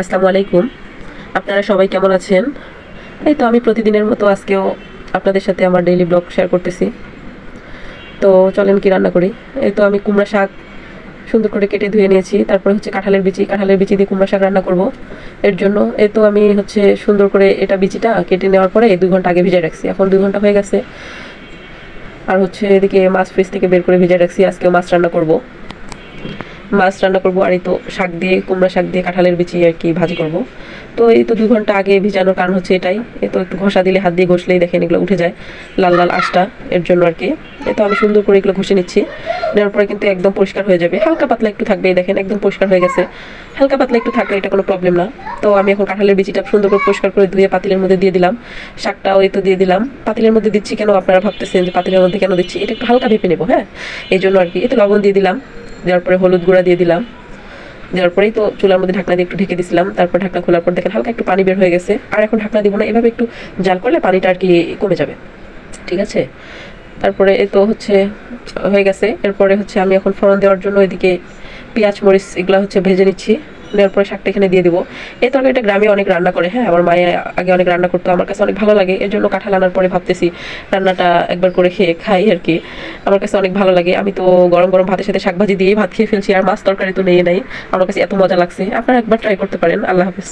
আসসালামু আলাইকুম। আপনারা সবাই কেমন আছেন? এই তো আমি প্রতিদিনের মতো আজকেও আপনাদের সাথে আমার ডেইলি ব্লগ শেয়ার করতেছি। তো চলেন কি রান্না করি। এই তো আমি কুমড়া শাক সুন্দর করে কেটে ধুয়ে নিয়েছি। তারপরে হচ্ছে কাঁঠালের বিচি দিয়ে কুমড়া শাক রান্না করব। এর জন্য এই তো আমি হচ্ছে সুন্দর করে এটা বিচিটা কেটে নেওয়ার পরে 2 ঘন্টা আগে ভিজিয়ে রাখছি। এখন 2 ঘন্টা হয়ে গেছে। আর হচ্ছে এদিকে মাছ ফ্রিজ থেকে বের করে ভিজিয়ে রাখছি। আজকেও মাছ রান্না করব আর এই তো শাক দিয়ে কুমড়া শাক দিয়ে কাঁঠালের বিচি আর কি ভাজি করব। তো এই তো 2 ঘন্টা আগে ভিজানোর কারণ হচ্ছে এটাই। এই তো একটু ঘষা দিলে, হাত দিয়ে ঘষলেই দেখেন এগুলো উঠে যায় লাল লাল আঁশটা, এর জন্য আর কি। এই তো আমি সুন্দর করে এগুলো ঘষে নিচ্ছি। নেওয়ার পরে কিন্তু একদম পরিষ্কার হয়ে যাবে। হালকা পাতলা একটু থাকবে, দেখেন একদম পরিষ্কার হয়ে গেছে। হালকা পাতলা একটু থাকলে এটা কোনো প্রবলেম না। তো আমি এখন কাঁঠালের বিচিটা সুন্দর করে পরিষ্কার করে ধুয়ে পাতিলের মধ্যে দিয়ে দিলাম। শাকটাও এই তো দিয়ে দিলাম। পাতিলের মধ্যে দিচ্ছি কেন আপনারা ভাবতেছেন যে পাতিলের মধ্যে কেন দিচ্ছি, এটা একটু হালকা ভেপে নেবো, হ্যাঁ, এই জন্য আর কি। এই তো লবণ দিয়ে দিলাম, দেওয়ার পরে হলুদ গুঁড়া দিয়ে দিলাম। দেওয়ার পরেই তো চুলার মধ্যে ঢাকনা দিয়ে একটু ঢেকে দিয়েছিলাম। তারপর ঢাকনা খোলার পর দেখেন হালকা একটু পানি বের হয়ে গেছে। আর এখন ঢাকনা দিব না, এভাবে একটু জাল করলে পানিটা আর কি কমে যাবে, ঠিক আছে। তারপরে এই তো হচ্ছে হয়ে গেছে। এরপরে হচ্ছে আমি এখন ফোড়ন দেওয়ার জন্য এদিকে পেঁয়াজ মরিচ এগুলো হচ্ছে ভেজে নিচ্ছি। নেওয়ার পরে শাকটা এখানে দিয়ে দিব। এই তরকারিটা গ্রামে অনেক রান্না করে, হ্যাঁ, আমার মায়ের আগে অনেক রান্না করতো, আমার কাছে অনেক ভালো লাগে। এর জন্য কাঁঠাল আনার পরে ভাবতেছি রান্নাটা একবার করে খেয়ে খাই আর কি। আমার কাছে অনেক ভালো লাগে। আমি তো গরম গরম ভাতের সাথে শাকভাজি দিয়ে ভাত খেয়ে ফেলছি, আর মাছ তরকারি তো নেই নাই। আমার কাছে এত মজা লাগছে। আপনারা একবার ট্রাই করতে পারেন। আল্লাহ হাফেজ।